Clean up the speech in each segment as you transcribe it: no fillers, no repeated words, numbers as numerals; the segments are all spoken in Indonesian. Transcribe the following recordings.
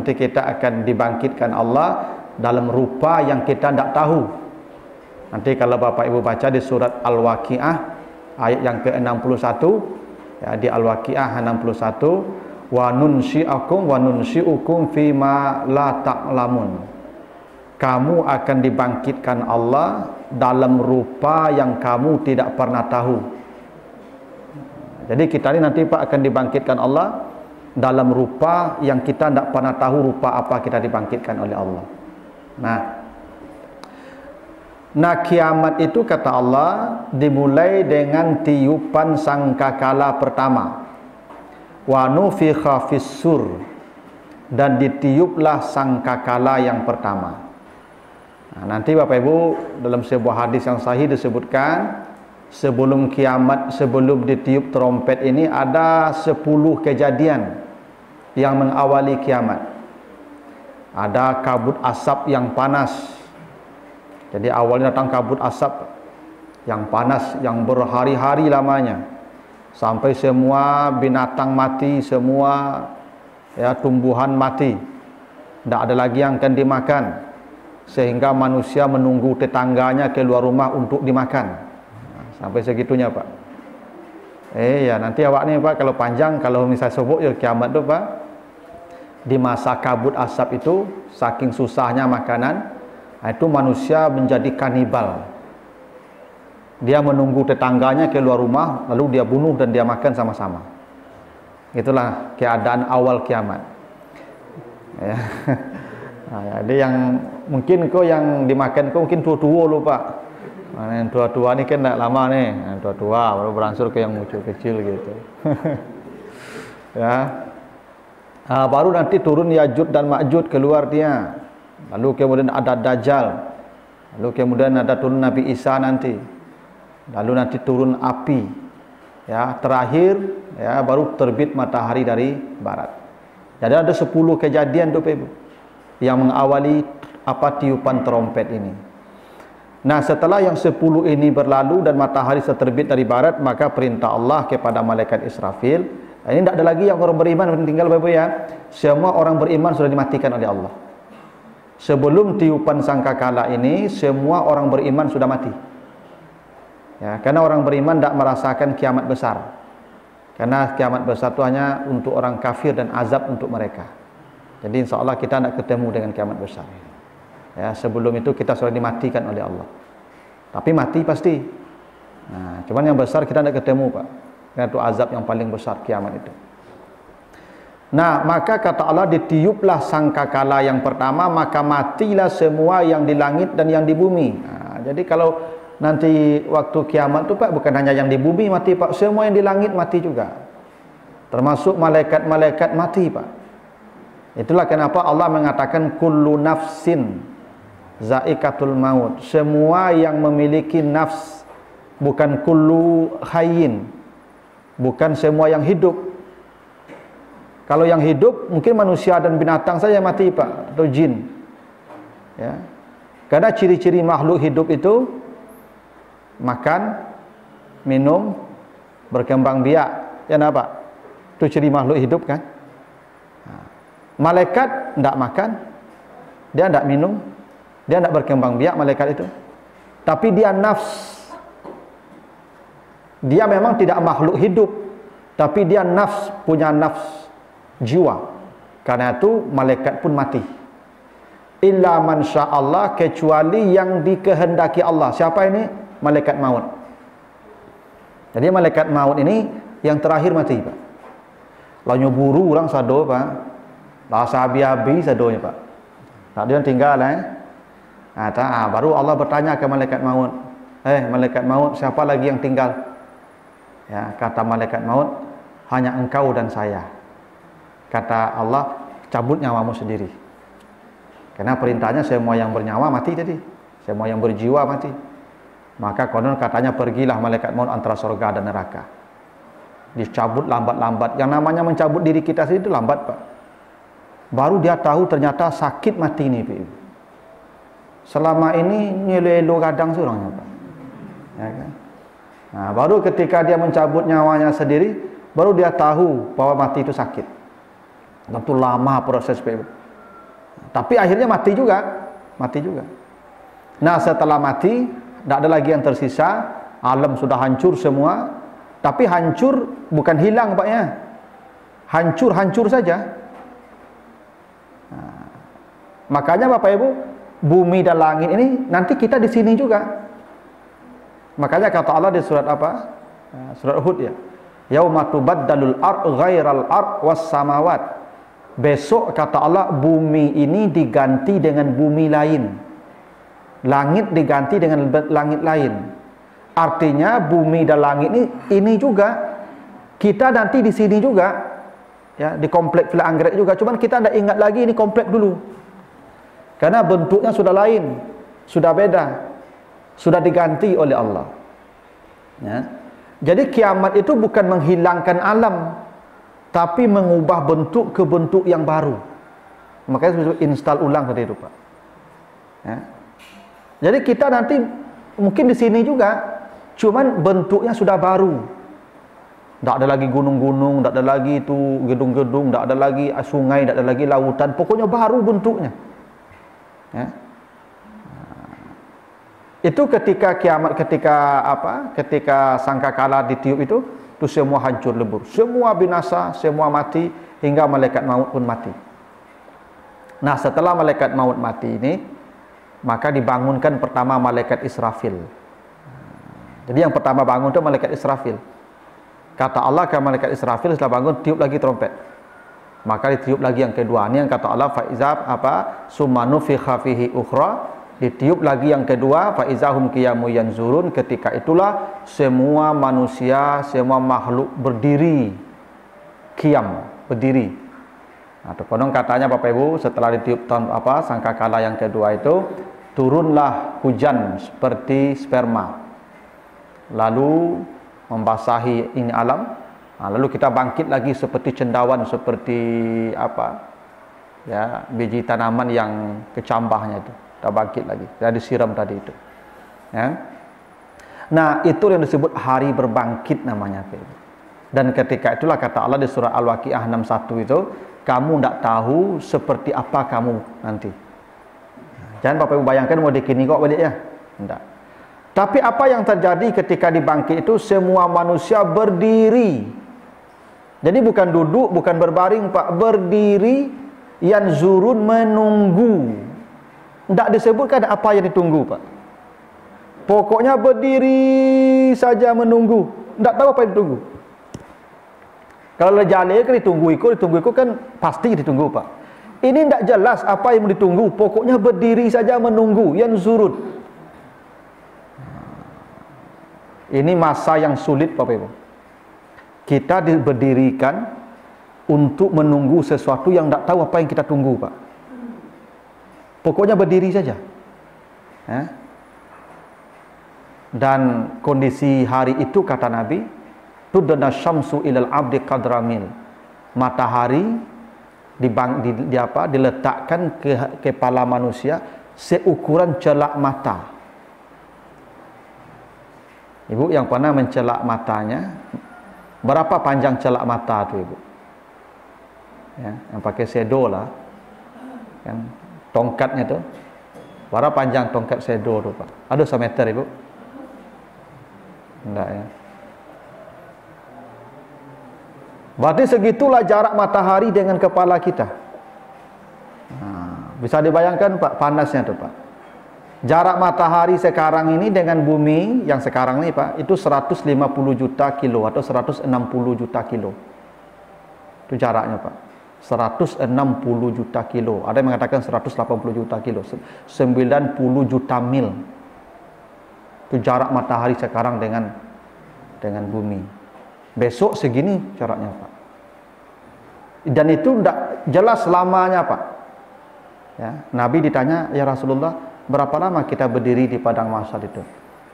nanti kita akan dibangkitkan Allah dalam rupa yang kita tidak tahu. Nanti kalau Bapak Ibu baca di surat Al-Waqiah ayat yang ke-61, ya, di Al-Waqiah 61, wa nunsyi'ukum fima la ta'lamun. Kamu akan dibangkitkan Allah dalam rupa yang kamu tidak pernah tahu. Jadi kita ini nanti Pak akan dibangkitkan Allah dalam rupa yang kita tidak pernah tahu rupa apa kita dibangkitkan oleh Allah. Nah, kiamat itu kata Allah dimulai dengan tiupan sangkakala pertama. Wa nufikha fis-sur, dan ditiuplah sangkakala yang pertama. Nah, nanti Bapak Ibu dalam sebuah hadis yang sahih disebutkan sebelum kiamat, sebelum ditiup trompet ini ada 10 kejadian yang mengawali kiamat. Ada kabut asap yang panas. Jadi awalnya datang kabut asap yang panas yang berhari-hari lamanya, sampai semua binatang mati, semua ya tumbuhan mati, tidak ada lagi yang akan dimakan, sehingga manusia menunggu tetangganya keluar rumah untuk dimakan. Sampai segitunya Pak. Ya nanti awak nih Pak kalau panjang, kalau misalnya sebut ya kiamat tuh Pak, di masa kabut asap itu saking susahnya makanan, itu manusia menjadi kanibal. Dia menunggu tetangganya keluar rumah, lalu dia bunuh dan dia makan sama-sama. Itulah keadaan awal kiamat. Ya. Nah, jadi yang mungkin kau yang dimakan kau mungkin tua-tua loh Pak. Nah, yang tua-tua ini kan tidak lama nih, yang tua-tua baru berangsur ke yang kecil gitu. Ya. Nah, baru nanti turun Ya'juj dan Ma'juj keluar dia. Lalu kemudian ada Dajjal. Lalu kemudian ada turun Nabi Isa nanti. Lalu nanti turun api. Ya, terakhir ya baru terbit matahari dari barat. Jadi ada 10 kejadian tuh Ibu yang mengawali tiupan trompet ini. Nah, setelah yang 10 ini berlalu dan matahari terbit dari barat, maka perintah Allah kepada malaikat Israfil. Ini tidak ada lagi yang orang beriman tinggal Bapak ya. Semua orang beriman sudah dimatikan oleh Allah. Sebelum tiupan sangkakala ini, semua orang beriman sudah mati. Ya, karena orang beriman tidak merasakan kiamat besar. Karena kiamat besar itu hanya untuk orang kafir dan azab untuk mereka. Jadi insya Allah kita tidak ketemu dengan kiamat besar. Ya, sebelum itu kita sudah dimatikan oleh Allah. Tapi mati pasti. Nah, cuman yang besar kita tidak ketemu Pak. Karena itu azab yang paling besar kiamat itu. Nah, maka kata Allah ditiuplah sangkakala yang pertama, maka matilah semua yang di langit dan yang di bumi. Nah, jadi kalau nanti waktu kiamat itu Pak, bukan hanya yang di bumi mati Pak, semua yang di langit mati juga. Termasuk malaikat-malaikat mati Pak. Itulah kenapa Allah mengatakan kullu nafsin zaikatul maut. Semua yang memiliki nafs, bukan kullu hayyin. Bukan semua yang hidup. Kalau yang hidup mungkin manusia dan binatang saja mati Pak, atau jin. Ya. Karena ciri-ciri makhluk hidup itu makan, minum, berkembang biak. Ya nah Pak? Itu ciri makhluk hidup kan? Nah, malaikat tidak makan, dia tidak minum, dia tidak berkembang biak malaikat itu. Tapi dia nafs. Dia memang tidak makhluk hidup, tapi dia nafs, punya nafs, jiwa. Karena itu malaikat pun mati. Illa man sya'allah, kecuali yang dikehendaki Allah. Siapa ini? Malaikat maut. Jadi malaikat maut ini yang terakhir mati Pak. Lah nyuburu orang sado Pak. Lah sabi-abi sadonya Pak. Tak dia tinggal baru Allah bertanya ke malaikat maut. Malaikat maut, siapa lagi yang tinggal? Ya, kata malaikat maut, hanya engkau dan saya. Kata Allah, cabut nyawamu sendiri. Karena perintahnya semua yang bernyawa mati tadi. Semua yang berjiwa mati. Maka konon katanya pergilah malaikat maut antara surga dan neraka. Dicabut lambat-lambat. Yang namanya mencabut diri kita sendiri itu lambat Pak. Baru dia tahu ternyata sakit mati ini Pak. Selama ini nyelelo kadang seorangnya Pak. Ya kan? Nah, baru ketika dia mencabut nyawanya sendiri, baru dia tahu bahwa mati itu sakit. Tentu lama proses Pak. Tapi akhirnya mati juga. Mati juga. Nah, setelah mati, tidak ada lagi yang tersisa. Alam sudah hancur semua. Tapi hancur bukan hilang Pak ya. Hancur saja. Nah, makanya Bapak Ibu, bumi dan langit ini nanti kita di sini juga. Makanya kata Allah di surat apa? Surat Hud ya. Yauma tubaddalul ardh ghairal ardh was samawat. Besok kata Allah, bumi ini diganti dengan bumi lain. Langit diganti dengan langit lain. Artinya bumi dan langit ini juga kita nanti di sini juga, ya, di komplek Villa Anggrek juga. Cuman kita tidak ingat lagi ini komplek dulu, karena bentuknya sudah lain, sudah beda, sudah diganti oleh Allah. Ya. Jadi kiamat itu bukan menghilangkan alam, tapi mengubah bentuk ke bentuk yang baru. Makanya disebut install ulang tadi itu Pak. Ya. Jadi kita nanti mungkin di sini juga. Cuman bentuknya sudah baru. Tidak ada lagi gunung-gunung, tidak ada lagi itu gedung-gedung, tidak ada lagi sungai, tidak ada lagi lautan. Pokoknya baru bentuknya. Ya. Itu ketika kiamat, ketika sangkakala ditiup itu semua hancur lebur, semua binasa, semua mati, hingga malaikat maut pun mati. Nah, setelah malaikat maut mati ini, maka dibangunkan pertama malaikat Israfil. Jadi yang pertama bangun itu malaikat Israfil. Kata Allah ke malaikat Israfil setelah bangun, tiup lagi trompet. Maka ditiup lagi yang kedua. Ini yang kata Allah, faizab sumanu fi khafihi ukhra. Ditiup lagi yang kedua, faizahum qiyamu yanzurun. Ketika itulah semua manusia, semua makhluk berdiri, qiyam, berdiri. Nah, konon katanya Bapak Ibu, setelah ditiup sangkakala yang kedua itu, turunlah hujan seperti sperma, lalu membasahi ini alam. Nah, lalu kita bangkit lagi seperti cendawan, seperti biji tanaman yang kecambahnya itu. Kita bangkit lagi, kita disiram tadi itu. Ya. Nah, itu yang disebut hari berbangkit namanya. Dan ketika itulah kata Allah di surah Al-Waqiah 61 itu, kamu tidak tahu seperti apa kamu nanti. Jangan Bapak Ibu bayangkan mau dikini kok balik ya. Tidak. Tapi apa yang terjadi ketika dibangkit itu, semua manusia berdiri. Jadi bukan duduk, bukan berbaring Pak, berdiri, yanzurun, menunggu. Tidak disebutkan apa yang ditunggu Pak. Pokoknya berdiri saja menunggu. Tidak tahu apa yang ditunggu. Kalau lejale kan ditunggu ikut kan pasti ditunggu Pak. Ini tidak jelas apa yang ditunggu. Pokoknya berdiri saja menunggu, yanzurun. Ini masa yang sulit Bapak Ibu. Kita diberdirikan untuk menunggu sesuatu yang tidak tahu apa yang kita tunggu Pak. Pokoknya berdiri saja. Ya. Dan kondisi hari itu kata Nabi, tudna syamsu ilal abdi qadramil. Matahari diletakkan ke kepala manusia seukuran celak mata. Ibu yang pernah mencelak matanya, berapa panjang celak mata itu Ibu? Ya, yang pakai sedo lah, kan, tongkatnya itu, berapa panjang tongkat sedo itu Pak? Ada 1 meter Ibu? Enggak ya. Berarti segitulah jarak matahari dengan kepala kita. Nah, bisa dibayangkan Pak, panasnya itu Pak. Jarak matahari sekarang ini dengan bumi yang sekarang ini Pak, itu 150 juta kilo atau 160 juta kilo. Itu jaraknya Pak. 160 juta kilo. Ada yang mengatakan 180 juta kilo. 90 juta mil. Itu jarak matahari sekarang dengan bumi. Besok segini jaraknya Pak. Dan itu tidak jelas lamanya Pak. Ya, Nabi ditanya, ya Rasulullah, berapa lama kita berdiri di padang mahsyar itu?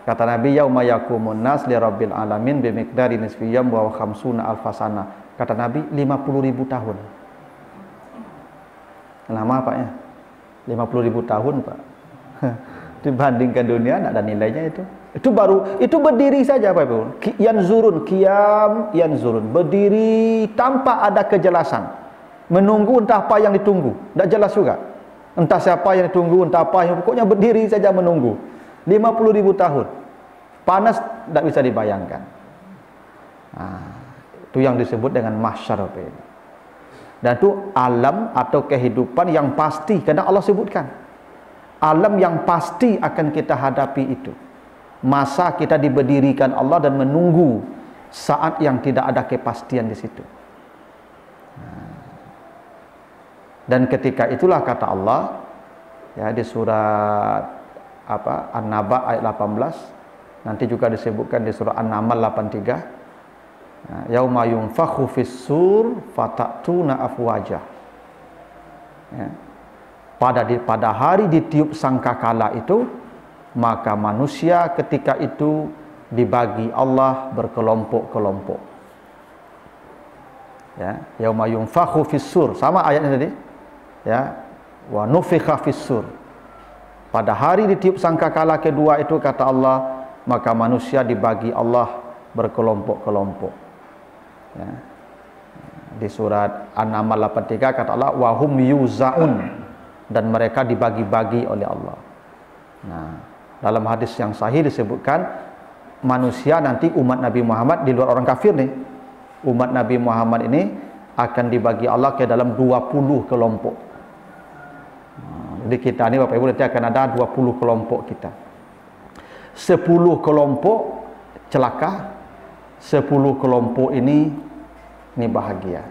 Kata Nabi, yauma yaqumun nas li rabbil alamin bi miqdari nisfi yawm wa khamsuna alfasana. Kata Nabi, 50.000 tahun. Lama Pak ya? 50.000 tahun Pak. Dibandingkan dunia tidak ada nilainya itu. Itu berdiri saja Pak Ibu. Yanzurun, qiyam yanzurun. Berdiri tanpa ada kejelasan. Menunggu entah apa yang ditunggu. Tidak jelas juga. Entah siapa yang ditunggu, entah apa yang pokoknya berdiri saja menunggu. 50.000 tahun. Panas tidak bisa dibayangkan. Itu yang disebut dengan mahsyar. Dan itu alam atau kehidupan yang pasti, karena Allah sebutkan alam yang pasti akan kita hadapi itu. Masa kita diberdirikan Allah dan menunggu saat yang tidak ada kepastian di situ. Dan ketika itulah kata Allah ya di surat An-Naba ayat 18, nanti juga disebutkan di surah An-Naml 83, yauma yunfakhu fis-sur fatatuna afwaja. Ya. Pada hari ditiup sangkakala itu, maka manusia ketika itu dibagi Allah berkelompok-kelompok. Ya, yauma yunfakhu fis-sur, sama ayatnya tadi. Ya, wa nufikha fis-sur. Pada hari ditiup sangkakala kedua itu kata Allah, maka manusia dibagi Allah berkelompok-kelompok. Ya. Di surat An-Naml 83 kata Allah, wa hum yuzaun, dan mereka dibagi-bagi oleh Allah. Nah, dalam hadis yang sahih disebutkan manusia nanti umat Nabi Muhammad di luar orang kafir nih. Umat Nabi Muhammad ini akan dibagi Allah ke dalam 20 kelompok. Jadi kita ini Bapak Ibu nanti akan ada 20 kelompok kita. 10 kelompok celaka, 10 kelompok ini bahagia.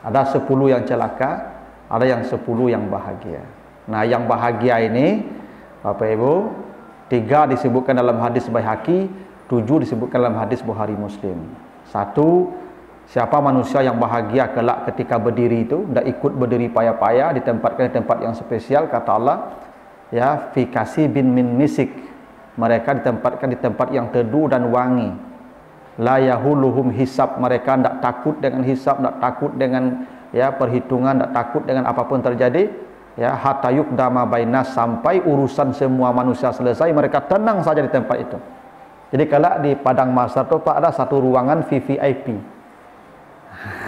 Ada 10 yang celaka, ada yang 10 yang bahagia. Nah, yang bahagia ini Bapak Ibu, 3 disebutkan dalam hadis Baihaqi, 7 disebutkan dalam hadis Bukhari Muslim. 1, siapa manusia yang bahagia kelak ketika berdiri itu, tidak ikut berdiri payah-payah, ditempatkan di tempat yang spesial, kata Allah, ya, fi kasibin min misik. Mereka ditempatkan di tempat yang teduh dan wangi. La yahuluhum hisab, mereka tidak takut dengan hisab, tidak takut dengan ya perhitungan, tidak takut dengan apapun terjadi. Ya, hatta yuqdama bainas, sampai urusan semua manusia selesai, mereka tenang saja di tempat itu. Jadi kalau di padang mahsyar itu Pak ada satu ruangan VVIP.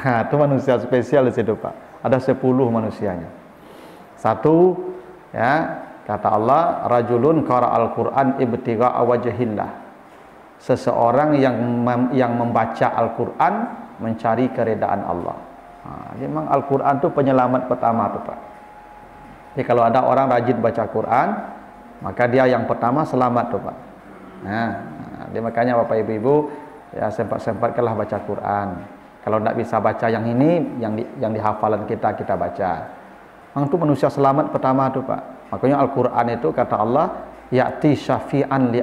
Itu manusia spesial di situ Pak. Ada 10 manusianya. 1, ya, kata Allah, rajulun qara'al Qur'an ibtigha'a wajhillah. Seseorang yang membaca Al-Qur'an mencari keredaan Allah. Memang Al-Qur'an itu penyelamat pertama tuh Pak. Jadi kalau ada orang rajin baca Quran, maka dia yang pertama selamat tuh Pak. Nah, dia makanya Bapak Ibu ya sempat-sempatkanlah baca Quran. Kalau tidak bisa baca yang ini, yang di hafalan kita baca. Memang itu manusia selamat pertama tuh Pak. Makanya Al-Quran itu kata Allah, ya'ti syafi'an li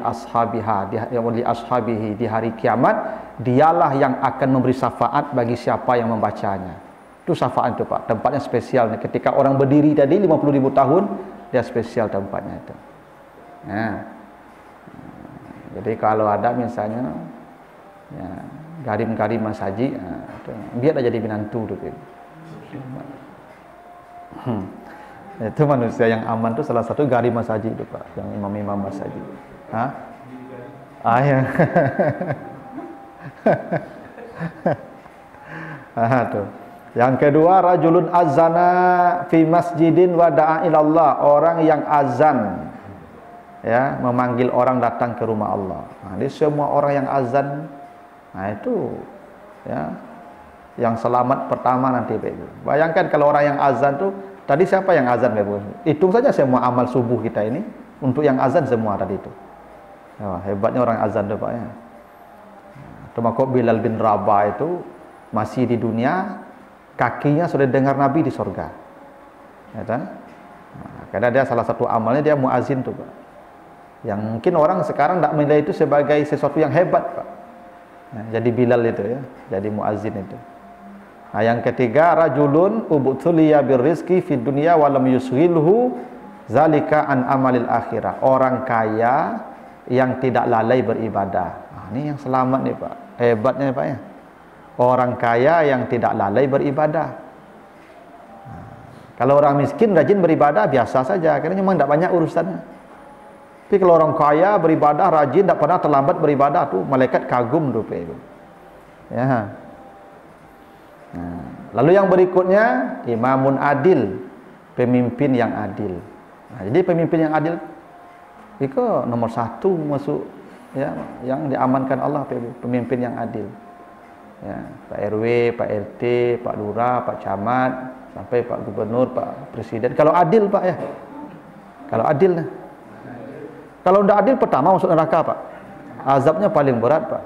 ashabihi, di hari kiamat dialah yang akan memberi syafaat bagi siapa yang membacanya. Itu syafaat itu Pak, tempatnya spesial. Ketika orang berdiri tadi 50.000 tahun, dia spesial tempatnya itu. Nah, jadi kalau ada misalnya ya, garim-garim Mas Haji, biar aja jadi binantu tuh. Itu manusia yang aman tuh salah satu garim Mas Haji itu Pak, yang imam-imam Mas Haji. Hah? Ya. Tuh. Yang kedua, rajulun azana fi masjidin wa da'a ilallah, orang yang azan ya, memanggil orang datang ke rumah Allah. Nah, ini semua orang yang azan, nah itu ya yang selamat pertama nanti Bapak. Bayangkan kalau orang yang azan tuh, tadi siapa yang azan Bapak? Hitung saja semua amal subuh kita ini untuk yang azan semua tadi itu. Ya, hebatnya orang azan tuh Pak ya. Termasuk Bilal bin Rabah itu masih di dunia, kakinya sudah dengar Nabi di surga. Ya kan? Nah, karena dia salah satu amalnya dia muazin tuh Pak. Yang mungkin orang sekarang tidak menilai itu sebagai sesuatu yang hebat Pak. Nah, jadi Bilal itu ya, jadi muazin itu. Nah, yang ketiga, rajulun ubtuliya birrizqi fid dunya wa lam yusghilhu zalika an amalil akhirah. Orang kaya yang tidak lalai beribadah. Nah, ini yang selamat nih Pak. Hebatnya Pak ya. Orang kaya yang tidak lalai beribadah. Nah, kalau orang miskin rajin beribadah biasa saja, karena memang tidak banyak urusannya. Tapi kalau orang kaya beribadah rajin, tidak pernah terlambat beribadah tuh, malaikat kagum tuh Pak. Ya. Nah, lalu yang berikutnya, imamun adil, pemimpin yang adil. Jadi pemimpin yang adil itu nomor satu masuk ya, yang diamankan Allah, pemimpin yang adil. Ya, Pak RW, Pak RT, Pak Lurah, Pak Camat, sampai Pak Gubernur, Pak Presiden. Kalau adil Pak ya, kalau adil. Kalau tidak adil pertama masuk neraka Pak. Azabnya paling berat Pak.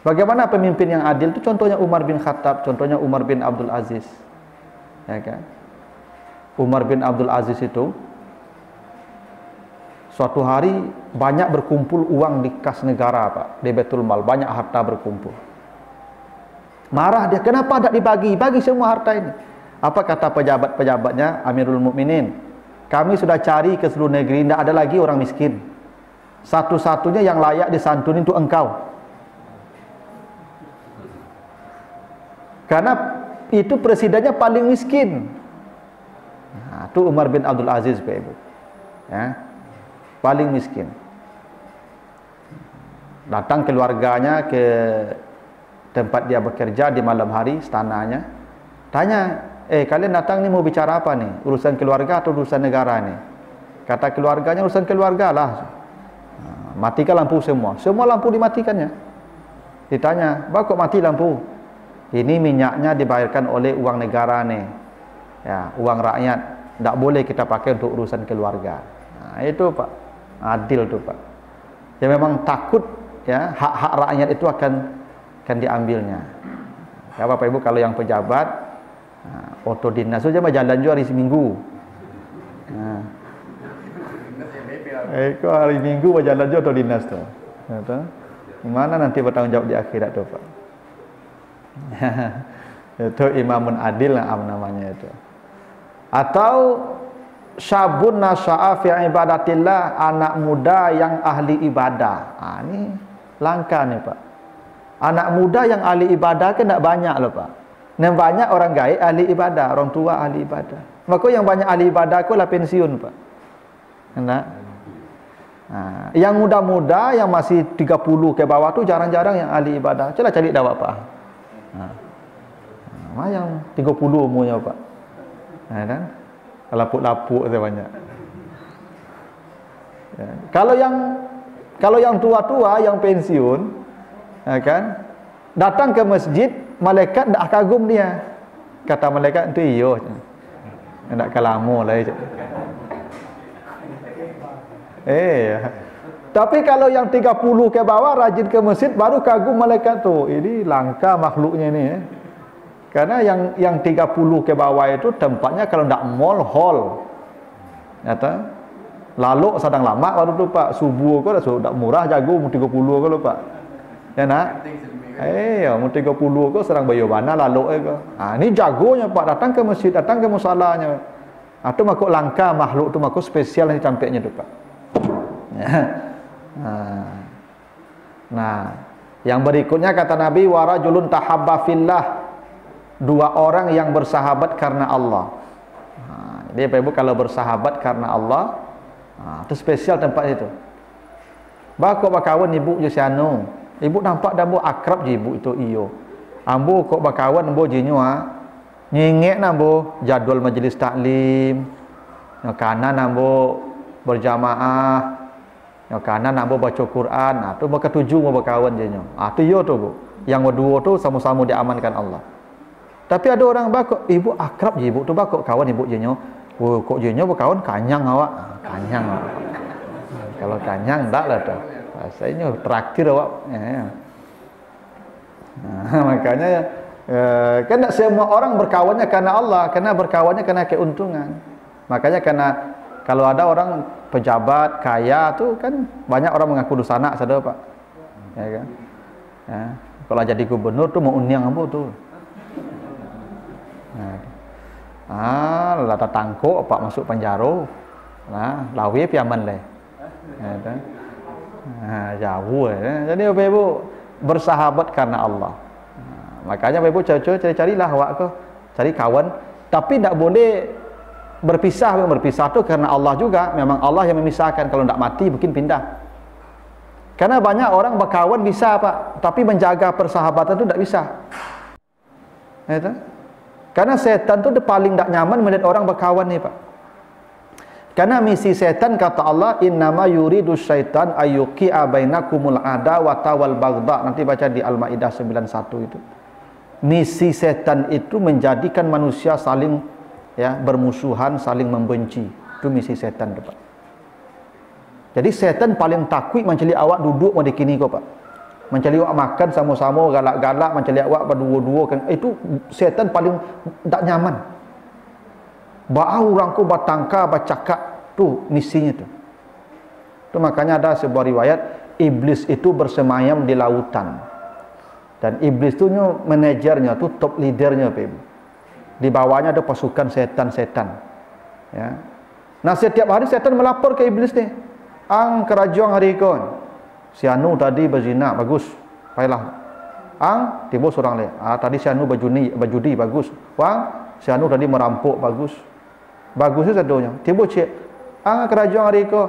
Bagaimana pemimpin yang adil itu? Contohnya Umar bin Khattab, contohnya Umar bin Abdul Aziz. Ya kan? Umar bin Abdul Aziz itu suatu hari banyak berkumpul uang di kas negara Pak, di Baitul Mal, banyak harta berkumpul. Marah dia, kenapa tidak dibagi? Bagi semua harta ini. Apa kata pejabat-pejabatnya? Amirul Mukminin, kami sudah cari ke seluruh negeri, tidak ada lagi orang miskin. Satu-satunya yang layak disantuni itu engkau. Karena itu presidennya paling miskin. Nah, itu Umar bin Abdul Aziz Pak Ibu. Ya, paling miskin. Datang keluarganya ke tempat dia bekerja di malam hari, istananya. Tanya, kalian datang ni mau bicara apa nih? Urusan keluarga atau urusan negara nih? Kata keluarganya, urusan keluarga lah. Matikan lampu semua. Semua lampu dimatikannya. Ditanya, kok mati lampu? Ini minyaknya dibayarkan oleh uang negara nih. Ya, uang rakyat. Tak boleh kita pakai untuk urusan keluarga. Nah, itu Pak, adil tuh Pak. Ya memang takut ya hak-hak rakyat itu akan diambilnya. Ya Bapak Ibu, kalau yang pejabat auto dinas saja jalan juga hari Minggu. Nah, kok hari Minggu jalan juga auto dinas tuh. Gimana nanti bertanggung jawab di akhirat tuh Pak? Itu imamun adil namanya itu. Atau syabun nasya'a fi ibadatillah, anak muda yang ahli ibadah. Ini langka nih Pak. Anak muda yang ahli ibadah kan tidak banyak loh Pak. Yang banyak orang gaib ahli ibadah, orang tua ahli ibadah. Maka yang banyak ahli ibadah aku lah pensiun Pak. Nah, yang muda-muda yang masih 30 ke bawah tu jarang-jarang yang ahli ibadah. Coba cari dah Pak. Yang 30 umurnya Pak. Kan? Lapuk-lapuk saya banyak. Ya. Kalau yang tua-tua yang pensiun, ya kan, datang ke masjid, malaikat tak kagum dia. Kata malaikat itu iyo, tak kalamu lah. Tapi kalau yang 30 ke bawah rajin ke masjid, baru kagum malaikat tu. Ini langka makhluknya ini. Karena yang 30 ke bawah itu tempatnya kalau tidak mall, hall. Nyata. Lalu sedang lama baru tu Pak, subuh kau dah sudah murah jago mu 30 kau lo Pak. Ya nak? Mu 30 kau sedang bayar mana lalu kau. Ini jagonya Pak, datang ke masjid, datang ke musalahnya. Itu makuk langka makhluk tu, makuk spesial yang campeknya tu Pak. Nah, yang berikutnya kata Nabi, warajulun tahabba fillah, dua orang yang bersahabat karena Allah. Jadi Bapak Ibu kalau bersahabat karena Allah, itu spesial tempat itu. Bako bakawan ibu Yusianu, ibu nampak dah bu akrab je ibu itu iyo. Ambo kok bakawan ambo jinyua, nyengek nambo jadwal majlis taklim, yang kanan ambo berjamaah, yang kanan ambo baca Quran. Tu baka tujuh mau bakawan jenyo. Tu iyo tu bu. Yang kedua tu sama-sama diamankan Allah. Tapi ada orang bakok, ibu akrab je ibu tu bakok kawan ibu jenyo. Kok jenyo berkawan kanyang awak. Kanyang awak. Kalau kanyang tak lah tu. Rasanya traktir awak. Makanya kan tak semua orang berkawannya karena Allah, karena berkawannya karena keuntungan. Makanya karena kalau ada orang pejabat kaya tu kan banyak orang mengaku dusana sada Pak. Ya kan? Ya. Kalau jadi gubernur tu mau uniang apa tu? Lata tangkuk Pak masuk penjara. Lawi piaman leh. Jauh jadi Bapak Ibu bersahabat karena Allah. Makanya Bapak Ibu cari-carilah awak ke, cari kawan, tapi tidak boleh berpisah tu karena Allah juga. Memang Allah yang memisahkan, kalau tidak mati mungkin pindah. Karena banyak orang berkawan bisa Pak, tapi menjaga persahabatan itu tidak bisa. Karena setan tu dia paling tak nyaman melihat orang berkawan ni, Pak. Karena misi setan, kata Allah, innama yuridu syaitan ayyuqi'a bainakumul adawata wal baghdha. Nanti baca di Al-Maidah 91 itu. Misi setan itu menjadikan manusia saling bermusuhan, saling membenci. Itu misi setan tu, Pak. Jadi setan paling takut mencari awak duduk mau dikini kau, Pak. Mencari awak makan sama-sama galak-galak, mencari awak berdua-dua kan. Itu setan paling tak nyaman. Bau orang ko bertangka, bercakap, tu misinya tu. Tu makanya ada sebuah riwayat, iblis itu bersemayam di lautan. Dan iblis tu manajernya tu, top leadernya, Pak. Di bawahnya ada pasukan setan-setan. Ya. Nah, setiap hari setan melapor ke iblis ni. Ang kerajaan hari kon. Si anu tadi berzina, bagus. Baiklah. Ang tiba seorang le. Tadi si anu berjudi, bagus. Wang, si anu tadi merampok, bagus. Bagusnya sadonya. Tiba cik, ang kerajaan hari kon.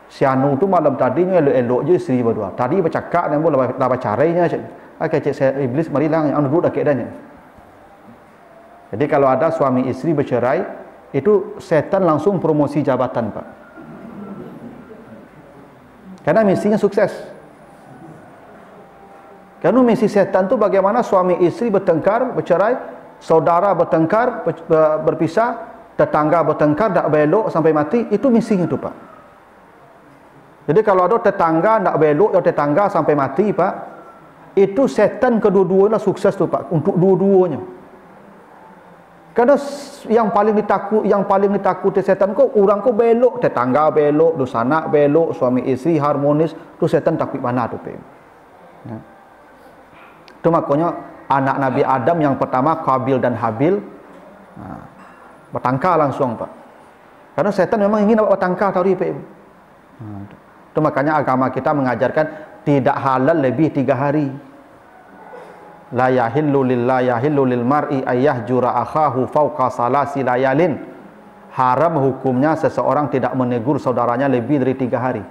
Si anu tu malam tadinya elok-elok je isteri berdua. Tadi bercakap dan boleh carainya cik. Cik saya iblis marilah yang duduk dah keadaannya. Jadi kalau ada suami isteri bercerai, itu setan langsung promosi jabatan, Pak. Karena misinya sukses. Karena misi setan tu bagaimana suami isteri bertengkar, bercerai, saudara bertengkar, berpisah, tetangga bertengkar, tak belok sampai mati. Itu misinya tu, Pak. Jadi kalau ada tetangga tak belok, ada tetangga sampai mati, Pak, itu setan kedua-duanya sukses tu, Pak, untuk dua-duanya. Karena yang paling ditakuti setan ko, orang ko belok, tetangga belok, dosanak belok, suami isteri harmonis, tu setan takut mana tu, Pak. Ya. Itu makanya anak Nabi Adam yang pertama, Qabil dan Habil, bertangkar langsung, Pak. Karena setan memang ingin bertangkar tadi, Pak. Itu makanya agama kita mengajarkan tidak halal lebih 3 hari. La yahillu lil mar'i ayyahjura akhahu fawqa salasi layalin. Haram hukumnya seseorang tidak menegur saudaranya lebih dari 3 hari.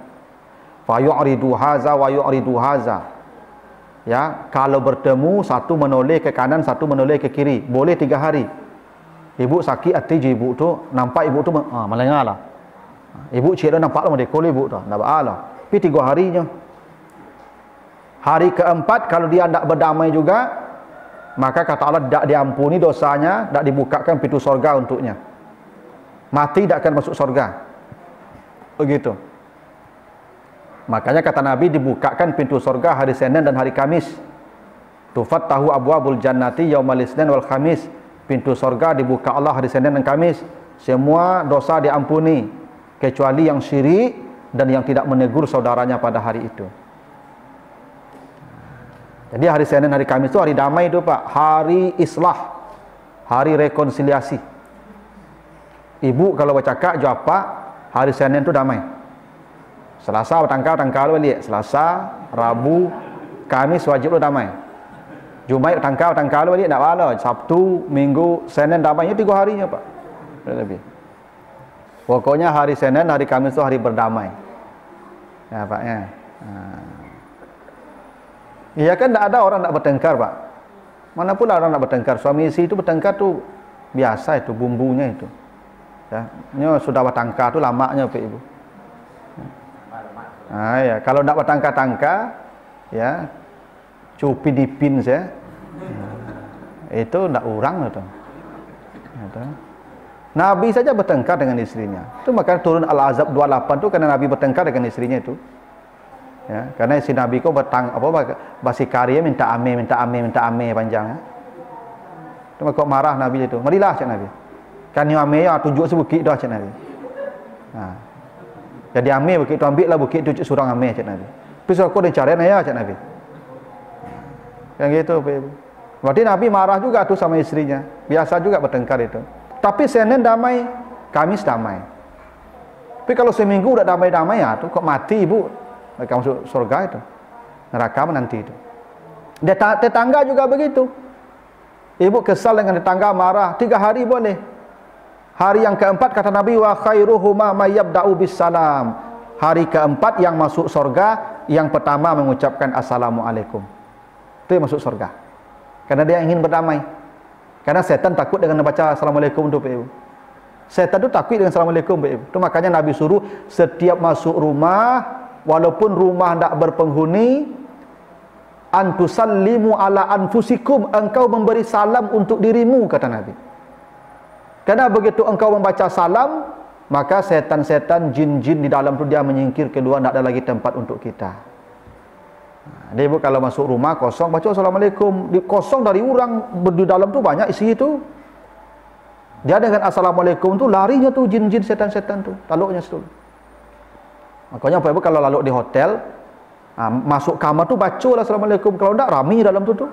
Fa yu'ridu haza wa yu'ridu haza. Ya, kalau bertemu satu menoleh ke kanan, satu menoleh ke kiri, boleh 3 hari. Ibu sakit hati je ibu tu, nampak ibu tu malengalah. Ibu cik dah nampak lah dekol ibu tu, dah baalah. Tapi 3 harinya. Hari keempat kalau dia tidak berdamai juga, maka kata Allah tidak diampuni dosanya, tidak dibukakan pintu sorga untuknya. Mati tidak akan masuk sorga. Begitu. Makanya kata Nabi dibukakan pintu sorga hari Senin dan hari Kamis. Tufattahu abwabul jannati yaumal isnin wal khamis. Pintu sorga dibuka Allah hari Senin dan Kamis. Semua dosa diampuni kecuali yang syirik dan yang tidak menegur saudaranya pada hari itu. Jadi hari Senin, hari Kamis itu hari damai itu, Pak. Hari islah, hari rekonsiliasi. Ibu kalau bercakap jawab Pak, hari Senin itu damai. Selasa bertangkal balik. Selasa, Rabu, Kamis wajib lu damai. Jumaat tangkal balik, tak apa. Sabtu, Minggu, Senin damainya 3 harinya, Pak. Lebih. Pokoknya hari Senin, hari Kamis itu hari berdamai. Ya, Pak, ya. Iya kan tak ada orang nak bertengkar, Pak. Mana pula orang nak bertengkar. Suami isteri itu bertengkar tu biasa, itu bumbunya itu. Ya, ini sudah bertengkar tu lamanya, Pak, Ibu. Ya, kalau nak bertengkar-tengkar, ya, cupi dipin saya. Itu tak orang tu. Ya, Nabi saja bertengkar dengan istrinya. Itu makanya turun Al-Azab 28 tu karena Nabi bertengkar dengan istrinya itu. Ya, karena si Nabi ko basi karya minta ame panjang. Ya. Cuma kok marah Nabi itu. Marilah cak Nabi. Kan yo ame ya tunjuk sebukit dah cak Nabi. Jadi ame bukit tu ambil lah bukit tu cak surang ame cak Nabi. Terus aku dah cari ya cak Nabi. Yang gitu, Pak Ibu. Berarti Nabi marah juga tu sama istrinya. Biasa juga bertengkar itu. Tapi Senin damai, Kamis damai. Tapi kalau seminggu udah damai-damai ya tu kok mati Ibu. Mereka masuk surga itu, neraka menanti itu. Tetangga juga begitu. Ibu kesal dengan tetangga, marah 3 hari boleh. Hari yang keempat kata Nabi, wa khairuhuma may yabda'u bis salam. Hari keempat yang masuk surga, yang pertama mengucapkan assalamualaikum. Itu yang masuk surga. Karena dia ingin berdamai. Karena setan takut dengan baca Assalamualaikum tu Pak Ibu. Setan tu takut dengan Assalamualaikum Pak Ibu. Itu makanya Nabi suruh setiap masuk rumah, walaupun rumah tak berpenghuni, antusallimu ala anfusikum, engkau memberi salam untuk dirimu, kata Nabi. Karena begitu engkau membaca salam, maka setan-setan, jin-jin di dalam tu dia menyingkir keluar, tak ada lagi tempat untuk kita. Dia Ibu kalau masuk rumah kosong baca Assalamualaikum, kosong dari orang, di dalam tu banyak isi itu. Dia dengan Assalamualaikum tu larinya tu jin-jin, setan-setan tu, taluknya situ. Makanya Pak Ibu kalau lalu di hotel, masuk kamar tu baca lah Assalamualaikum, kalau tak rami dalam tu.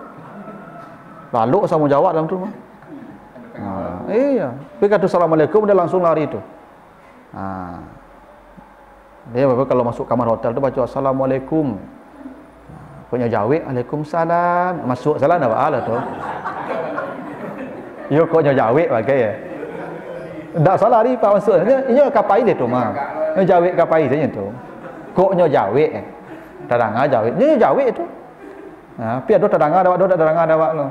Lalu sama jawab dalam tu. Iya, tapi kata Assalamualaikum dia langsung lari tu. Dia Pak Ibu kalau masuk kamar hotel tu baca Assalamualaikum. Punya jawab, Waalaikumsalam. Masuk salah nak apa tu? Yo kok jawab bagai ya. Tak salah ni Pak masuk. Ini kapai dia tu mah. Ini jawab kapai saja tu. Kok nyo jawab Tadanga jawab. Ini jawab tu. Tapi ada tadanga ada tadanga ada lo.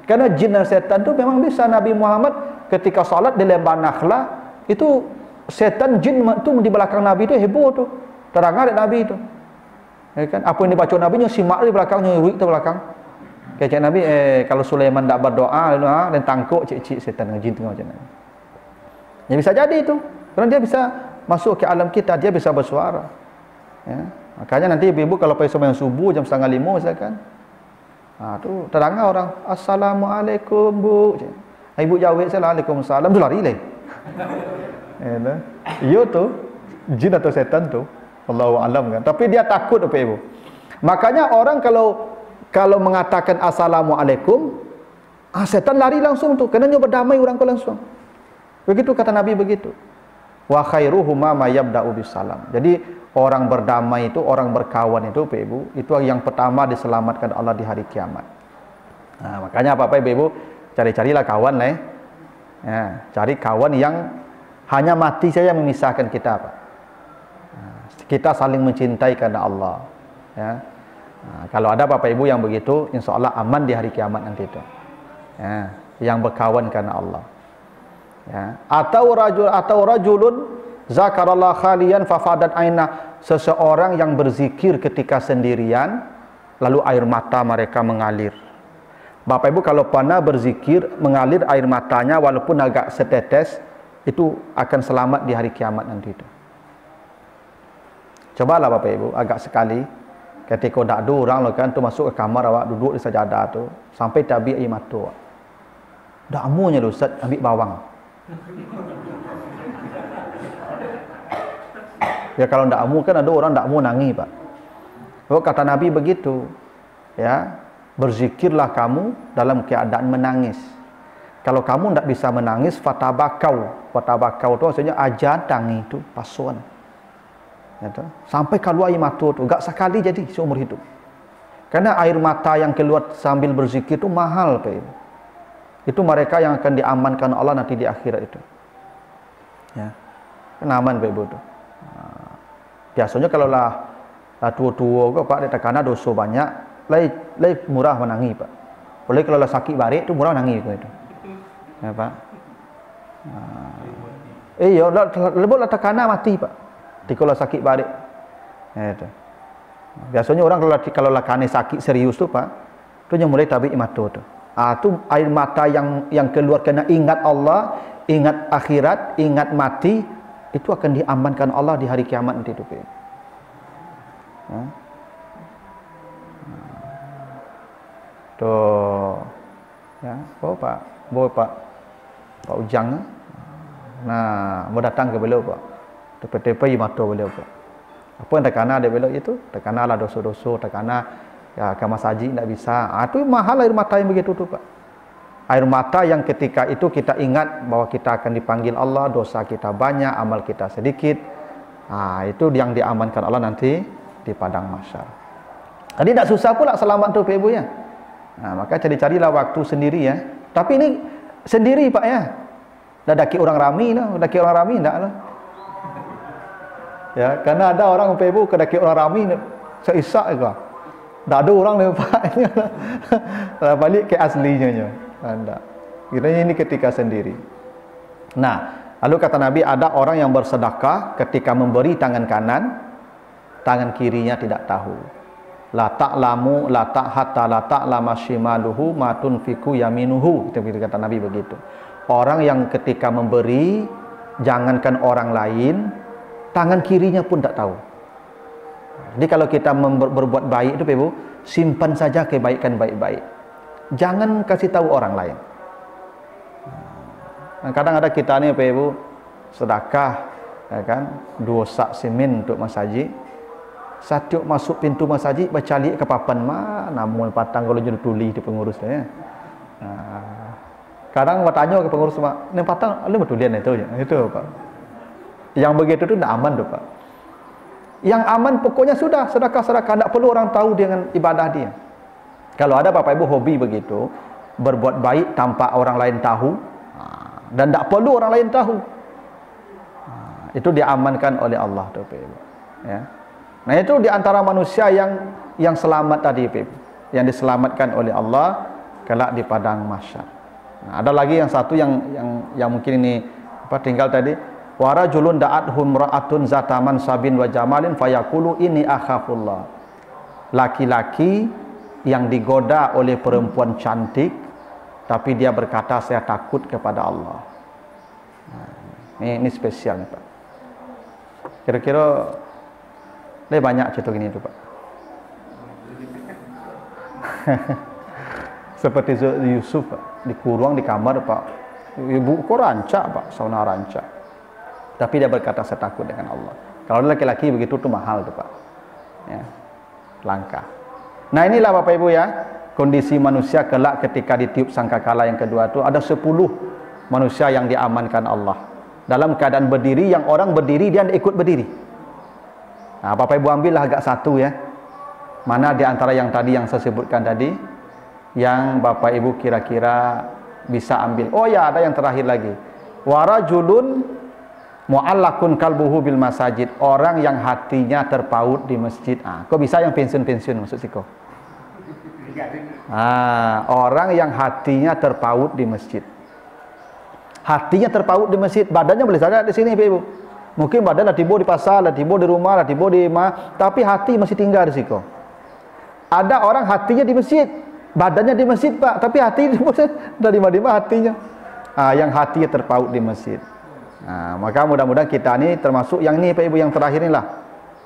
Karena jin dan setan tu memang bisa. Nabi Muhammad ketika salat di lembah Nakhla itu setan jin tu di belakang Nabi tu heboh tu. Tadanga ada Nabi tu. Ya kan? Apa yang dibaca Nabi nya simak di belakangnya, ruik di belakang. Kayak Nabi kalau Sulaiman tak berdoa dan tangkuk cik-cik setan dengan jin tengah macam mana. Ya bisa jadi itu. Kerana dia bisa masuk ke alam kita, dia bisa bersuara. Ya. Makanya nanti ibu-ibu kalau pergi sembahyang subuh jam 4:30 misalkan. Tu terangah orang, Assalamualaikum Bu. Ibu jawab Waalaikumsalam, tu lari leh. Ya, iyo tu jin atau setan tu. Allahu alam kan. Tapi dia takut apa Ibu. Makanya orang kalau mengatakan Assalamualaikum, setan lari langsung tu. Kerana dia berdamai orang tu langsung. Begitu kata Nabi begitu. Wa khairuhuma ma yabda'u bisalam. Jadi orang berdamai itu, orang berkawan itu Pak Ibu, itu yang pertama diselamatkan Allah di hari kiamat. Makanya apa-apa Ibu, cari-carilah kawan lah. Ya, cari kawan yang hanya mati saja memisahkan kita Pak. Kita saling mencintai karena Allah. Ya. Kalau ada Bapak Ibu yang begitu, insya Allah aman di hari kiamat nanti itu. Ya. Yang berkawan karena Allah. Ya. Atau rajulun zakarallah khalian fafadat aina, seseorang yang berzikir ketika sendirian, lalu air mata mereka mengalir. Bapak Ibu kalau pernah berzikir mengalir air matanya walaupun agak setetes, itu akan selamat di hari kiamat nanti itu. Cobalah Bapak Ibu agak sekali ketika tak ada orang lah kan tu masuk ke kamar awak duduk di sajadah tu sampai tabi air mata. Dak amunya lu Ustaz ambil bawang. Ya kalau tak amu kan ada orang tak mau nangis Pak. Kata Nabi begitu. Ya, berzikirlah kamu dalam keadaan menangis. Kalau kamu tak bisa menangis fatabakau. Fatabakau tu maksudnya ajar tangis tu pasuan. Ya, sampai keluar air mata tu gak sekali jadi seumur hidup. Karena air mata yang keluar sambil berzikir tu mahal Pak. Itu mereka yang akan diamankan Allah nanti di akhirat itu. Ya. Kan aman Pak Ibu tu. Biasanya kalau lah tua-tua ke Pak, dia terkena dosa banyak, lai murah menangi Pak. Boleh kalau lah sakit barik tu murah menangi itu. Ya Pak. Ya, lebih lah terkena mati Pak. Kalau sakit barik. Ya, itu. Biasanya orang kalau lah kena sakit serius tu Pak, tu yang mulai tabi mata tu. Tu air mata yang keluar kena ingat Allah, ingat akhirat, ingat mati, itu akan diamankan Allah di hari kiamat nanti itu. Tuh. Ya, Pak Ujang. Nah, mau datang ke beliau Pak. Tepi-tepi mata beliau Pak. Apa yang terkena dia beliau itu? Terkena lah dosa-dosa, terkena ya ke masjid tak bisa. Itu mahal air mata yang begitu tu Pak. Air mata yang ketika itu kita ingat bahwa kita akan dipanggil Allah, dosa kita banyak, amal kita sedikit. Itu yang diamankan Allah nanti di padang mahsyar. Jadi tak susah pula selamat tu Pak Ibu ya. Maka cari-carilah waktu sendiri ya. Tapi ini sendiri Pak ya. Dah daki orang ramai lah, daki orang ramai enggak lah. Ya, karena ada orang Pak Ibu kedaki orang ramai seisak ke. Tak ada orang ni Pak. Balik ke aslinya nya. Anda. Kiranya ini ketika sendiri. Nah, lalu kata Nabi, ada orang yang bersedekah ketika memberi tangan kanan, tangan kirinya tidak tahu. La ta'lamu la hatta la ta'lama shimaluhu ma tunfiqu yaminuhu. Itu kata Nabi begitu. Orang yang ketika memberi, jangankan orang lain, tangan kirinya pun tak tahu. Jadi kalau kita berbuat baik itu, Ibu, simpan saja kebaikan baik-baik. Jangan kasih tahu orang lain. Kadang ada kita nih, Ibu, sedekah, ya kan, 2 sak semen untuk masjid. Satu masuk pintu masjid, bercalik ke papan mana namun patang kalau jadi tuli di pengurusnya. Kadang bertanya ke pengurus, "Nih patang, lu betulian itu?" Itu, Pak. Yang begitu itu tidak aman tuh, Pak. Yang aman pokoknya sudah sedekah-sedekah, tidak perlu orang tahu dengan ibadah dia. Kalau ada Bapak Ibu hobi begitu, berbuat baik tanpa orang lain tahu, dan tidak perlu orang lain tahu, itu diamankan oleh Allah tuh, Bapak Ibu. Ya. Nah, itu diantara manusia yang selamat tadi, Bapak Ibu, yang diselamatkan oleh Allah kelak di padang mahsyar. Nah, ada lagi yang satu yang mungkin ini tinggal tadi. Wa rajulun da'athum ra'atun zataman sabin wa jamalin fayaqulu ini akhafullah. Laki-laki yang digoda oleh perempuan cantik, tapi dia berkata saya takut kepada Allah. Nah, ini spesial nih, Pak. Kira-kira banyak cerita gini itu, Pak. Seperti Yusuf, Pak, dikurung di kamar, Pak. Ibu kok rancak, Pak, sauna rancak. Tapi dia berkata saya takut dengan Allah. Kalau laki-laki begitu tuh mahal tuh, Pak. Ya. Langka. Nah, inilah Bapak Ibu ya, kondisi manusia kelak ketika ditiup sangkakala yang kedua itu ada 10 manusia yang diamankan Allah. Dalam keadaan berdiri, yang orang berdiri dia ikut berdiri. Nah, Bapak Ibu ambillah agak satu ya. Mana di antara yang tadi yang saya sebutkan tadi yang Bapak Ibu kira-kira bisa ambil? Oh ya, ada yang terakhir lagi. Warajulun mu'allakun kalbuhu bil masajid. Orang yang hatinya terpaut di masjid. Kok bisa yang pensiun-pensiun maksud siko? Orang yang hatinya terpaut di masjid. Hatinya terpaut di masjid, badannya boleh saja di sini, Ibu. Mungkin badan lah tiba di pasar, lah tiba di rumah, lah tiba di tapi hati masih tinggal di situ. Ada orang hatinya di masjid, badannya di masjid, Pak, tapi hati di masjid. Dari mana hatinya? Yang hatinya terpaut di masjid. Maka mudah-mudahan kita ini termasuk yang ini, Pak Ibu, yang terakhir inilah.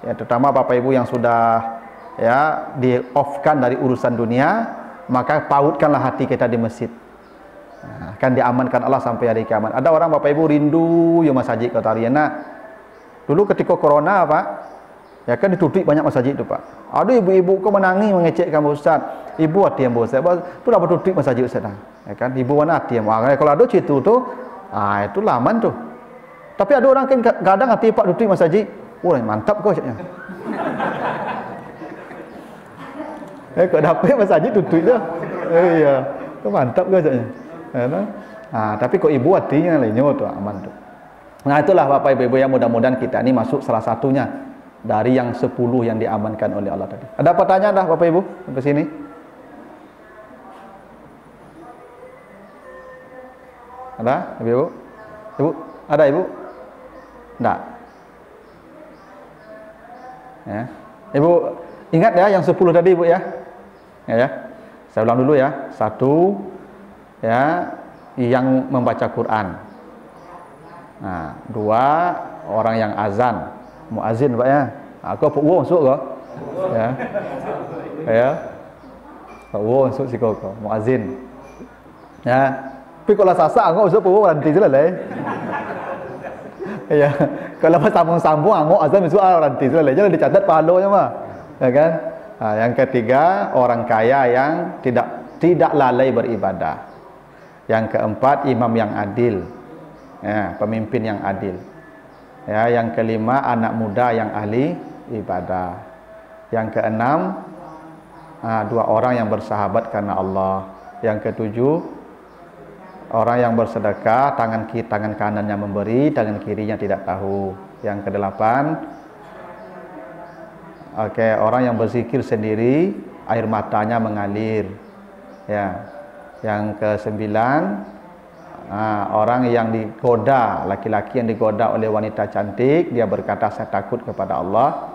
Ya, terutama Bapak Ibu yang sudah ya di-off-kan dari urusan dunia, maka pautkanlah hati kita di masjid. Akan diamankan Allah sampai hari kiamat. Ada orang Bapak Ibu rindu ya masjid kata Ariana. Dulu ketika corona, Pak, ya kan ditutup banyak masjid itu, Pak. Ada ibu-ibu kok menangis mengecek kamu Ustaz. Ibu hati yang Ustaz. Itu dah bertutup masjid Ustaz. Ya kan ibu mana hati yang. Kalau ada situ tuh, itu laman tuh. Tapi ada orang kan kadang hati Pak tutup masjid. Mantap kok Ustaznya. Kok dapat masjid tutup dah. Iya. Kok mantap kok Ustaznya. Tapi kok ibu hatinya lainnya tuh aman tuh. Nah, itulah Bapak Ibu yang mudah-mudahan kita ini masuk salah satunya dari yang 10 yang diamankan oleh Allah tadi. Ada pertanyaan dah Bapak Ibu sampai sini? Ada Ibu? Ibu? Ada Ibu? Enggak. Ya. Ibu ingat ya yang 10 tadi Ibu ya? Ya. Saya ulang dulu ya. 1 ya, yang membaca Quran. 2 orang yang azan, muazin Pak ya. Aku Pak Wo masuk kok. Ya. Ya. Pak Wo masuk sih kok, muazin. Ya. Tapi kalau sasak aku masuk Pak Wo nanti je lah. Ya. Kalau pas sambung-sambung aku azan masuk nanti je lah. Jangan dicatat pahalanya mah. Ya kan? Yang ketiga, orang kaya yang tidak lalai beribadah. Yang keempat, imam yang adil, ya, pemimpin yang adil. Ya, yang kelima, anak muda yang ahli ibadah. Yang keenam, 2 orang yang bersahabat karena Allah. Yang ketujuh, orang yang bersedekah, tangan kanannya memberi, tangan kirinya tidak tahu. Yang kedelapan, orang yang berzikir sendiri, air matanya mengalir. Ya. Yang ke-9, Orang yang digoda, laki-laki yang digoda oleh wanita cantik, dia berkata saya takut kepada Allah.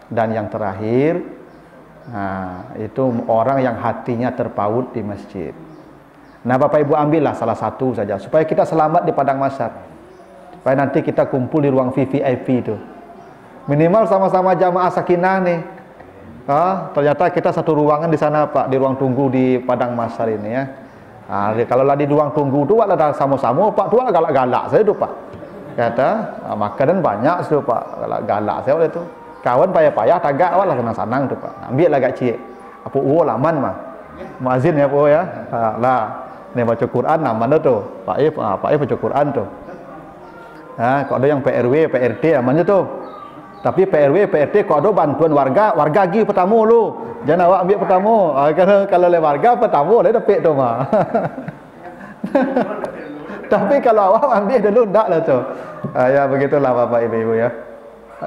Dan yang terakhir, itu orang yang hatinya terpaut di masjid. Nah, Bapak Ibu ambillah salah satu saja supaya kita selamat di padang mahsyar. Supaya nanti kita kumpul di ruang VVIP itu. Minimal sama-sama jamaah sakinah nih. Ternyata kita satu ruangan di sana Pak, di ruang tunggu di padang mahsyar ini ya. Kalau lah di ruang tunggu tu ada sama-sama Pak, tu galak-galak saya tu Pak. Kata, makanan banyak tu Pak, galak-galak saya oleh tu. Kawan payah-payah tagak lah senang-senang tu Pak. Ambil lah gak cie. Apa laman mah. Muazin ya Po ya. Lah, ni baca Quran aman tu. Pak baca Quran tu. Kalau ada yang PRW, PRT amannya tu. Tapi PRW, PRT kalau ada bantuan warga pergi pertama lu. Jangan awak ambil pertama. Kalau le warga pertama le dapat tu mah. Tapi kalau awak ambil dulu ndak lah tu. Ya begitulah Bapak Ibu ya.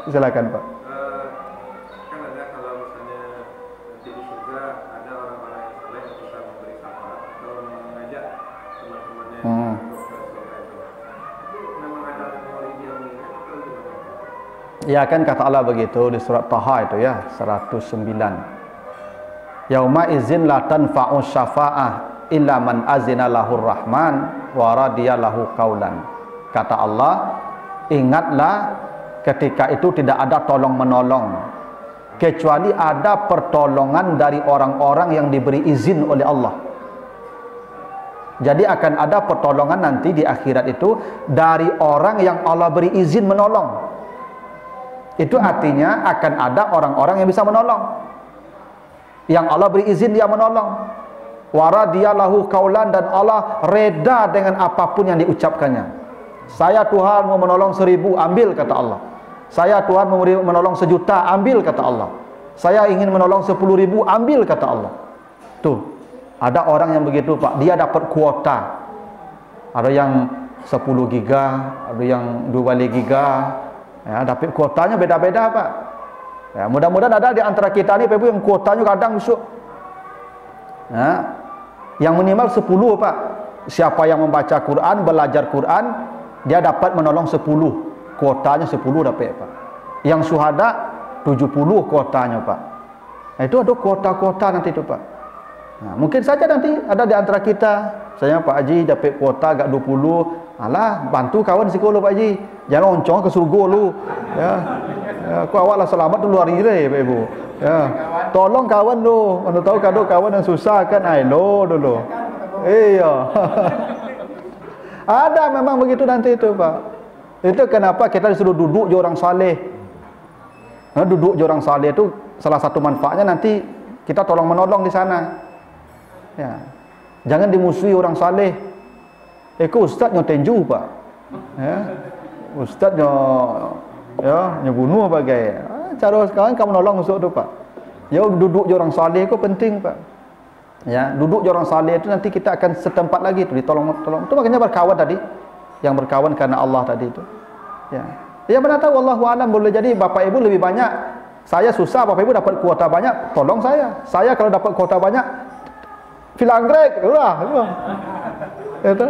Silakan Pak. Kan ada kalau misalnya nanti di surga ada orang-orang yang saleh yang bisa memberi syafaat atau mengajak teman-temannya untuk ke surga itu. Itu memang ada teori yang mengingat atau gimana? Ya kan kata Allah begitu di surat Taha itu ya 109. Yauma izin la tanfa'u syafa'ah illa man azina lahur rahman wa radiya lahu qaulan. Kata Allah, ingatlah ketika itu tidak ada tolong menolong kecuali ada pertolongan dari orang-orang yang diberi izin oleh Allah. Jadi akan ada pertolongan nanti di akhirat itu dari orang yang Allah beri izin menolong. Itu artinya akan ada orang-orang yang bisa menolong, yang Allah beri izin dia menolong. Waradiyallahu kaulan, dan Allah reda dengan apapun yang diucapkannya. Saya Tuhan mau menolong 1000, ambil kata Allah. Saya Tuhan mau menolong 1.000.000, ambil kata Allah. Saya ingin menolong 10.000, ambil kata Allah. Tuh, ada orang yang begitu Pak, dia dapat kuota. Ada yang 10 giga, ada yang 2 giga. Ya, dapat kuotanya beda-beda Pak. Ya, mudah-mudahan ada di antara kita ni yang kuotanya kadang besok. Ya, yang minimal 10 Pak. Siapa yang membaca Quran, belajar Quran, dia dapat menolong 10. Kuotanya 10 dapat Pak. Yang syuhada 70 kuotanya Pak. Nah, itu ada kuota-kuota nanti itu Pak. Nah, mungkin saja nanti ada di antara kita, saya Pak Haji dapat kuota agak 20. Alah, bantu kawan sekolah Pak Haji. Jangan oncong ke surga lu. Ya. Ya, aku awak lah selamat dulu hari ini Pak Ibu. Ya. Tolong kawan lu. Mana tahu kado kawan yang susah kan. Ailo dulu. Iya. Ada memang begitu nanti itu Pak. Itu kenapa kita disuruh duduk je orang saleh. Duduk je orang saleh itu salah satu manfaatnya nanti kita tolong menolong di sana. Ya. Jangan dimusuhi orang saleh. Ku ustaz nyo tenju Pak. Ya. Ustaz nyo bunuh bagai. Cara sekarang kamu menolong usuk tu Pak. Ya, duduk je orang saleh itu penting Pak. Ya, duduk je orang saleh itu nanti kita akan setempat lagi tu ditolong. Itu makanya berkawan tadi. Yang berkawan karena Allah tadi itu. Ya. Ya mana tahu wallahu alam, boleh jadi Bapak Ibu lebih banyak. Saya susah, Bapak Ibu dapat kuota banyak, tolong saya. Saya kalau dapat kuota banyak filanggrek, lah. Itu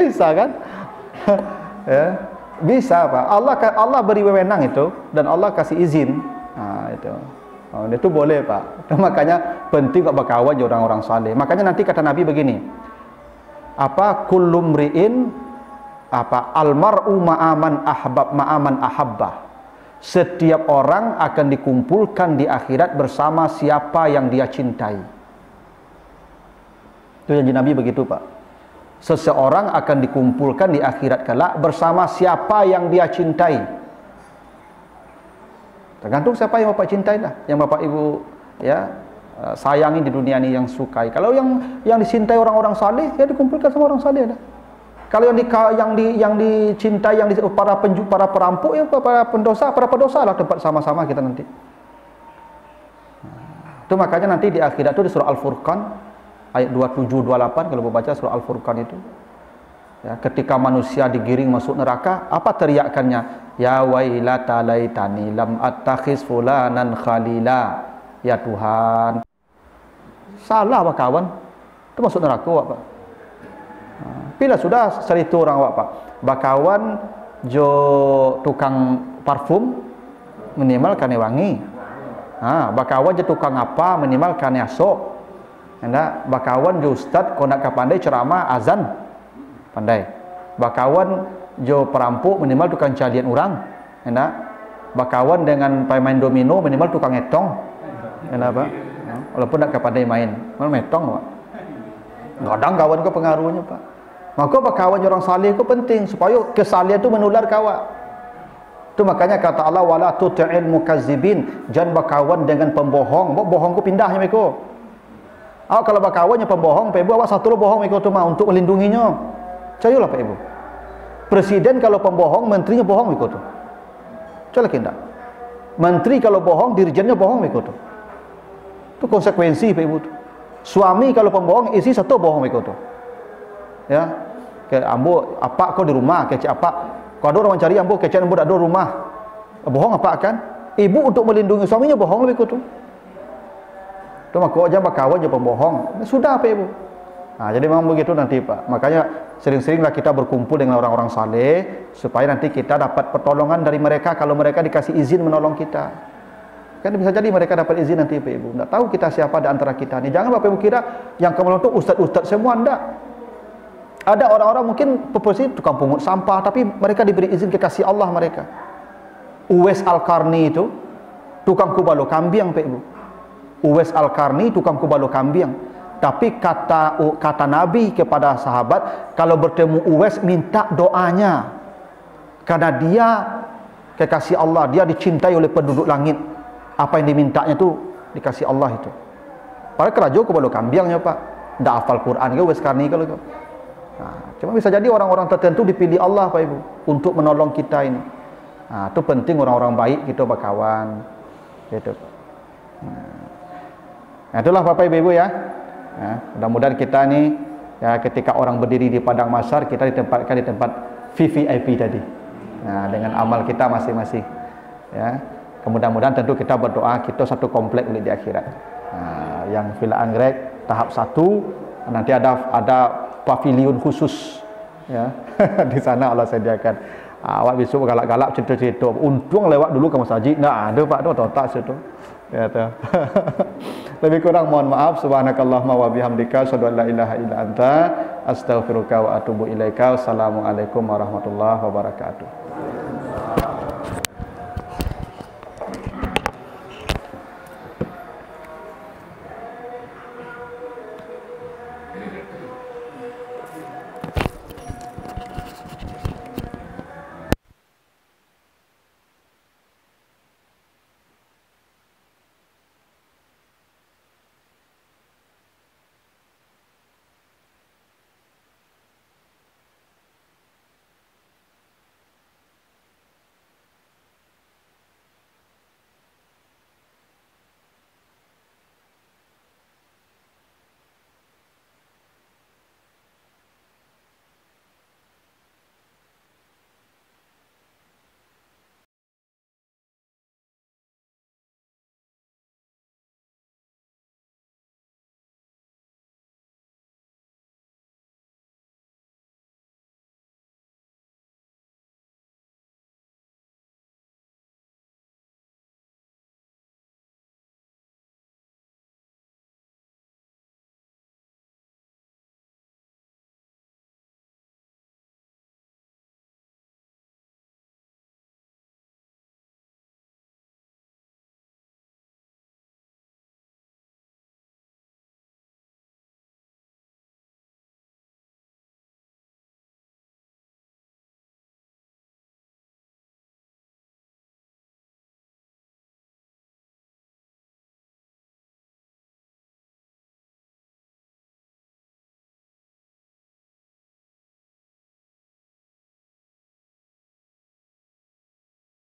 bisa kan? Ya. Bisa Pak. Allah beri wewenang itu dan Allah kasih izin. Itu. Itu boleh Pak. Makanya penting kok berkawan dengan orang-orang saleh. Makanya nanti kata Nabi begini. Kullu mri'in almar'u ma'aman ahabbah. Setiap orang akan dikumpulkan di akhirat bersama siapa yang dia cintai. Itu janji Nabi begitu Pak. Seseorang akan dikumpulkan di akhirat kelak bersama siapa yang dia cintai. Tergantung siapa yang Bapak cintai lah, yang Bapak Ibu ya sayangi di dunia ini, yang sukai. Kalau yang dicintai orang-orang saleh, ya dikumpulkan sama orang saleh dah. Kalau yang dicintai para perampok, ya para pendosa lah tempat sama-sama kita nanti. Itu makanya nanti di akhirat itu di surah Al-Furqan ayat 27-28 kalau membaca surah Al-Furqan itu. Ya, ketika manusia digiring masuk neraka, apa teriakannya? Ya wailata laitani lam attakhiz fulanan khalila. Ya Tuhan. Salah Pak kawan. Itu masuk neraka Pak. Bila sudah cerita orang awak pak, bakawan jo tukang parfum minimal kane wangi. Bakawan jo tukang apa minimal kane asok. Anda bakawan jo ustad kau nak pandai ceramah azan pandai. Bakawan jo perampok minimal tukang calian orang. Anda bakawan dengan pemain domino minimal tukang etong. Anda apa? Walaupun nak pandai main, malah metong pak. Kadang kawan kau pengaruhnya pak. Maka berkawan orang saleh itu penting supaya kesalihan itu menular ke awak. Itu makanya kata Allah wala tuti'il mukazzibin, jangan berkawan dengan pembohong. Bohong ku pindahnya mereka. Kalau berkawannya pembohong, Pak Ibu awak satu bohong mereka tu mah untuk melindunginya. Cayalah Pak Ibu. Presiden kalau pembohong, menterinya bohong mereka tu. Cayalah kindak. Menteri kalau bohong, dirjennya bohong mereka tu. Itu konsekuensi Pak Ibu tu. Suami kalau pembohong, istri satu bohong mereka tu. Ya, ke ambo apa kau di rumah kecik apa kau ada orang cari ambo kecik ambo tak ada rumah bohong apa kan ibu untuk melindungi suaminya bohong lebih tu tu maka jangan berkawan je pembohong sudah apa ibu. Jadi memang begitu nanti pak, makanya sering-seringlah kita berkumpul dengan orang-orang saleh supaya nanti kita dapat pertolongan dari mereka kalau mereka dikasih izin menolong kita. Kan bisa jadi mereka dapat izin nanti pak ibu, tak tahu kita siapa di antara kita ni. Jangan bapak ibu kira yang kamu itu ustaz-ustaz semua, enggak. Ada orang-orang mungkin proporsi tukang pungut sampah, tapi mereka diberi izin kekasih Allah mereka. Uwais Al-Qarni itu tukang kubalo kambing, Pak Ibu. Uwais Al-Qarni tukang kubalo kambing. Tapi kata Nabi kepada sahabat, kalau bertemu Uwais minta doanya. Karena dia kekasih Allah, dia dicintai oleh penduduk langit. Apa yang dimintanya itu dikasih Allah itu. Padahal kerajo kubalo kambingnya, Pak. Ndak hafal Quran ke Uwais Qarni kalau kau. Cuma bisa jadi orang-orang tertentu dipilih Allah Pak Ibu untuk menolong kita ini. Itu penting orang-orang baik kita berkawan gitu. Itulah Bapak Ibu ya. Mudah-mudahan kita ni ya, ketika orang berdiri di padang mahsyar kita ditempatkan di tempat VVIP tadi. Dengan amal kita masing-masing. Ya. Mudah-mudahan tentu kita berdoa kita satu komplek di akhirat. Yang Villa Anggrek tahap 1 nanti ada pavilion khusus ya. Di sana Allah sediakan. Awak besok galak-galak cerita-cerita untung lewat dulu ke masjid. Nah ada Pak tu tak situ ya tu. Lebih kurang mohon maaf. Subhanakallahumma wa bihamdika asyhadu an la ilaha illa anta astaghfiruka wa atubu ilaika. Assalamualaikum warahmatullahi wabarakatuh.